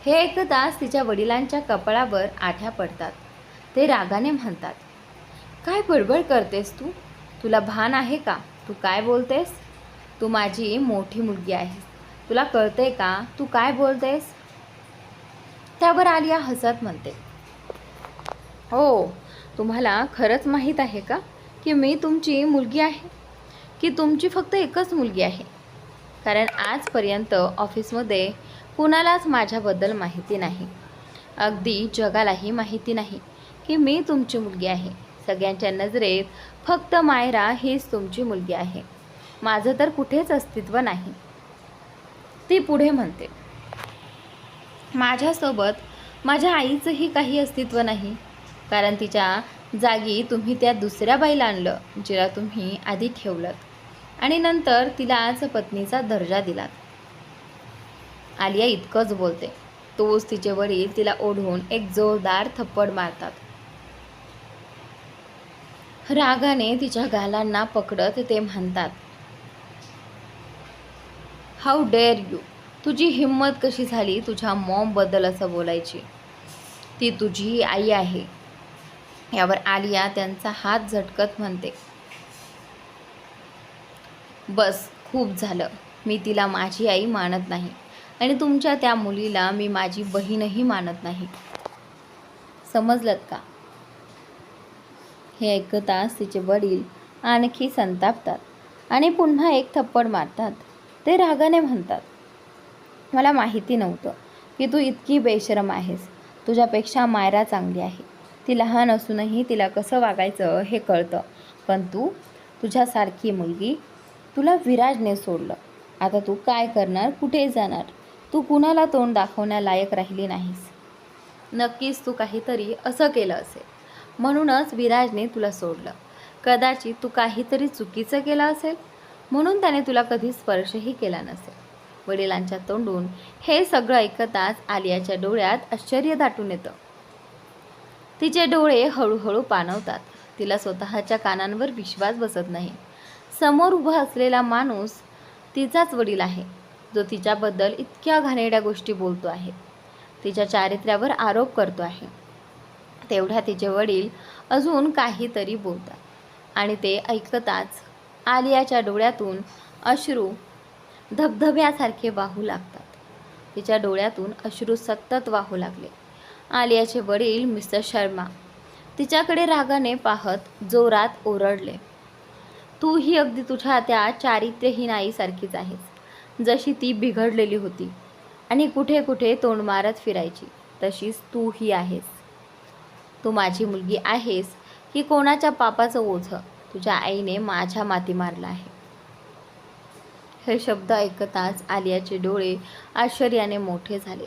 हे ऐकताच तिच्या वडिलांच्या कपाळावर आठ्या पडतात. ते रागाने म्हणतात, काय बडबड करतेस तू? तुला भान आहे का तू काय बोलतेस? तू माझी मोठी मुलगी आहेस. तुला कळतंय का तू काय बोलतेस? त्यावर आलिया हसत म्हणते, हो, तुम्हाला खरंच माहीत आहे का की मी तुमची मुलगी आहे? की तुमची फक्त एकच मुलगी आहे? कारण आजपर्यंत ऑफिसमध्ये कुणालाच माझ्याबद्दल माहिती नाही. अगदी जगालाही माहिती नाही की मी तुमची मुलगी आहे. सगळ्यांच्या नजरेत फक्त मायरा हीच तुमची मुलगी आहे. माझं तर कुठेच अस्तित्व नाही. ती पुढे म्हणते, माझ्यासोबत माझ्या आईचंही काही अस्तित्व नाही. कारण तिच्या जागी तुम्ही त्या दुसऱ्या बाईला आणलं, जिला तुम्ही आधी ठेवलं आणि नंतर तिला आज पत्नीचा दर्जा दिलात. आलिया इतकंच बोलते. तोच तिचे वडील तिला ओढून एक जोरदार थप्पड मारतात. रागाने तिच्या गालांना पकडत ते म्हणतात, हाऊ डेअर यू. तुझी हिंमत कशी झाली तुझ्या मॉमबद्दल असं बोलायची? ती तुझी आई आहे. यावर आलिया त्यांचा हात झटकत म्हणते, बस, खूप झालं. मी तिला माझी आई मानत नाही आणि तुमच्या त्या मुलीला मी माझी बहीणही मानत नाही. समजलत का? हे ऐकताच तिचे वडील आणखी संतापतात आणि पुन्हा एक थप्पड मारतात. ते रागाने म्हणतात, मला माहिती नव्हतं की तू इतकी बेशरम आहेस. तुझ्यापेक्षा मायरा चांगली आहे. ती लहान असूनही तिला कसं वागायचं हे कळतं. पण तुझ्यासारखी मुलगी, तुला विराजने सोडलं. आता तू काय करणार? कुठे जाणार? तू कुणाला तोंड दाखवण्यालायक राहिली नाहीस. नक्कीच तू काहीतरी असं केलं असेल, म्हणूनच विराजने तुला सोडलं. कदाचित तू काहीतरी चुकीचं केलं असेल, म्हणून त्याने तुला कधी स्पर्शही केला नसेल. वडिलांच्या तोंडून हे सगळं ऐकताच आलियाच्या डोळ्यात आश्चर्य दाटून येतं. तिचे डोळे हळूहळू पाणवतात. तिला स्वतःच्या कानांवर विश्वास बसत नाही. समोर उभा असलेला माणूस तिचाच वडील आहे, जो तिच्याबद्दल इतक्या घाणेरड्या गोष्टी बोलतो आहे, तिच्या चारित्र्यावर आरोप करतो आहे. तेवढ्या तिचे वडील अजून काहीतरी बोलतात आणि ते ऐकताच आलियाच्या डोळ्यातून अश्रू धबधब्यासारखे वाहू लागतात. तिच्या डोळ्यातून अश्रू सतत वाहू लागले. आलियाचे वडील मिस्टर शर्मा तिच्याकडे रागाने पाहत जोरात ओरडले, तू ही अगदी तुझ्या त्या चारित्र्यहीन आईसारखीच आहेस. जशी ती बिघडलेली होती आणि कुठे कुठे तोंड मारत फिरायची, तशीच तू ही आहेस. तू माझी मुलगी आहेस की कोणाच्या पापाचं ओझं तुझ्या आईने माझ्या माती मारलं आहे. हे शब्द ऐकताच आलियाचे डोळे आश्चर्याने मोठे झाले.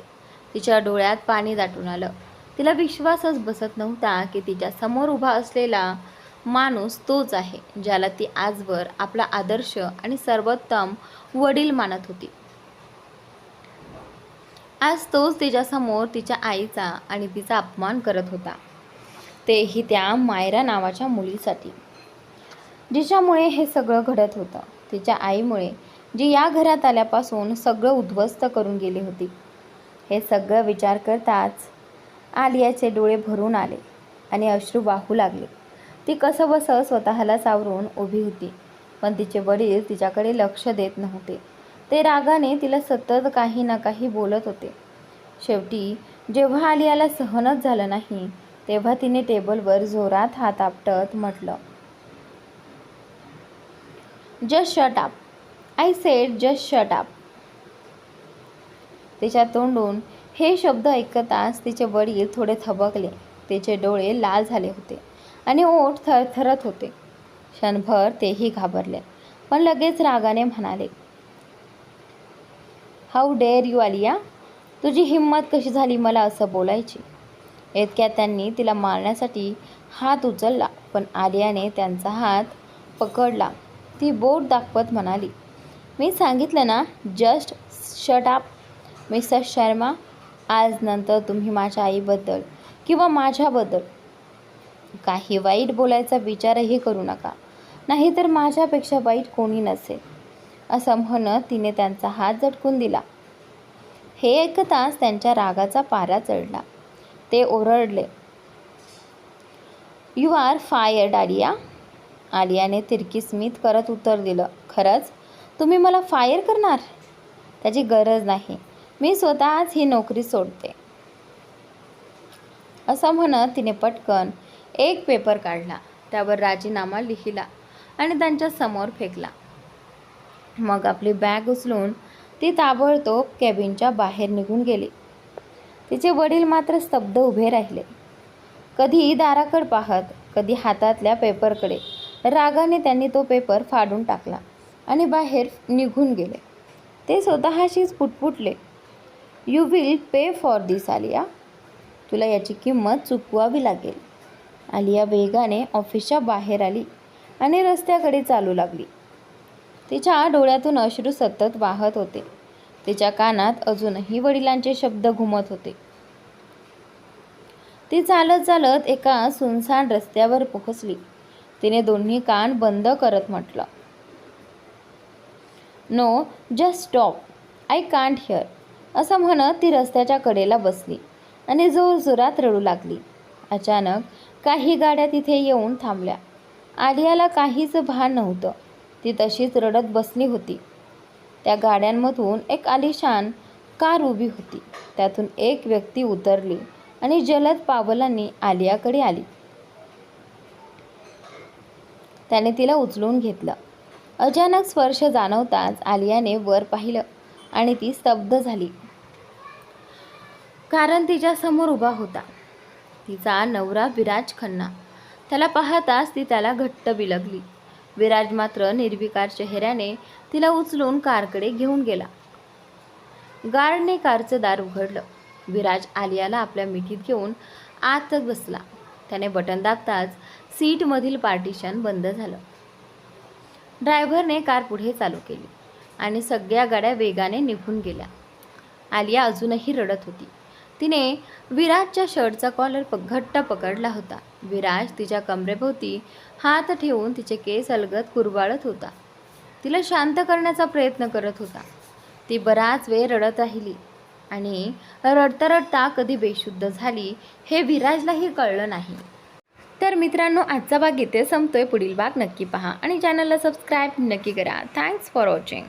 तिच्या डोळ्यात पाणी दाटून आलं. तिला विश्वासच बसत नव्हता की तिच्या समोर उभा असलेला माणूस तोच आहे ज्याला ती आजवर आपला आदर्श आणि सर्वोत्तम वडील मानत होती. आज तोच तिच्यासमोर तिच्या आईचा आणि तिचा अपमान करत होता, तेही त्या मायरा नावाच्या मुलीसाठी, जिच्यामुळे हे सगळं घडत होतं. तिच्या आईमुळे, जी या घरात आल्यापासून सगळं उद्ध्वस्त करून गेली होती. हे सगळं विचार करताच आलियाचे डोळे भरून आले आणि अश्रू वाहू लागले. ती कसंबसं स्वतःला सावरून उभी होती, पण तिचे वडील तिच्याकडे लक्ष देत नव्हते. ते रागाने तिला सतत काही ना काही बोलत होते. शेवटी जेव्हा आलियाला सहनच झालं नाही, तेव्हा तिने टेबलवर जोरात हात आपटत म्हटलं, just shut up. I said just shut up. तिच्या तोंडून हे शब्द ऐकताच तिचे वडील थोडे थबकले. तिचे डोळे लाल झाले होते आणि ओठ थरथरत होते. क्षणभर तेही घाबरले, पण लगेच रागाने म्हणाले, हाऊ डेअर यू आलिया, तुझी हिंमत कशी झाली मला असं बोलायची. इतक्यात त्यांनी तिला मारण्यासाठी हात उचलला, पण आलियाने त्यांचा हात पकडला. ती बोट दाखवत म्हणाली, मी सांगितलं ना, just shut up mister Sharma. आज नंतर तुम्ही माझ्या आईबद्दल किंवा माझ्याबद्दल काही वाईट बोलायचा विचारही करू नका, नाहीतर माझ्यापेक्षा वाईट कोणी नसेल. असं म्हणत तिने त्यांचा हात झटकून दिला. हे ऐकताच त्यांच्या रागाचा पारा चढला. ते ओरडले, यू आर फायर्ड आलिया. आलियाने तिरकी स्मित करत उत्तर दिलं, खरंच तुम्ही मला फायर करणार? त्याची गरज नाही, मी स्वतःच ही नोकरी सोडते. असं म्हणत तिने पटकन एक पेपर काढला, त्यावर राजीनामा लिहिला आणि त्यांच्या समोर फेकला. मग आपली बॅग उचलून ती ताबडतोब कॅबिनच्या बाहेर निघून गेली. तिचे वडील मात्र स्तब्ध उभे राहिले, कधी दाराकडे पाहत, कधी हातातल्या पेपरकडे. रागाने त्यांनी तो पेपर फाडून टाकला आणि बाहेर निघून गेले. ते स्वतःशीच पुटपुटले, यू विल पे फॉर दिस आलिया. तुला याची किंमत चुकवावी लागेल. आलिया वेगाने ऑफिसच्या बाहेर आली आणि रस्त्याकडे चालू लागली. तिच्या डोळ्यातून अश्रू सतत वाहत होते. तिच्या कानात अजूनही वडिलांचे शब्द घुमत होते. ती चालत चालत एका सुनसान रस्त्यावर पोहोचली. तिने दोन्ही कान बंद करत म्हटलं, no, just stop, I can't hear. असं म्हणत ती रस्त्याच्या कडेला बसली आणि जोरजोरात रडू लागली. अचानक काही गाड्या तिथे येऊन थांबल्या. आलियाला काहीच भान नव्हतं. ती तशीच रडत बसली होती. त्या गाड्यांमधून एक आलिशान कार उभी होती. त्यातून एक व्यक्ती उतरली आणि जलद पावलांनी आलियाकडे आली. त्याने तिला उचलून घेतलं. अचानक स्पर्श जाणवताच आलियाने वर पाहिलं आणि ती स्तब्ध झाली. कारण तिच्या समोर उभा होता तिचा नवरा विराज खन्ना. त्याला पाहताच ती त्याला घट्ट बिलगली. विराज मात्र निर्विकार चेहऱ्याने तिला उचलून कारकडे घेऊन गेला. गार्डने कारचं दार उघडलं. विराज आलियाला आपल्या मिठीत घेऊन आत बसला. त्याने बटन दाबताच सीटमधील पार्टिशन बंद झालं. ड्रायव्हरने कार पुढे चालू केली आणि सगळ्या गाड्या वेगाने निघून गेल्या. आलिया अजूनही रडत होती. तिने विराजच्या शर्टचा कॉलर घट्ट पकडला होता. विराज तिच्या कमरेभोवती हात ठेवून तिचे केस अलगद कुरवाळत होता. तिला शांत करण्याचा प्रयत्न करत होता. ती बराच वेळ रडत राहिली आणि रडता रडता कधी बेशुद्ध झाली हे विराजलाही कळलं नाही. त्या तर मित्रांनो, आजचा भाग इथे संपतोय. पुढील भाग नक्की पहा आणि चॅनलला सबस्क्राईब नक्की करा. Thanks for watching.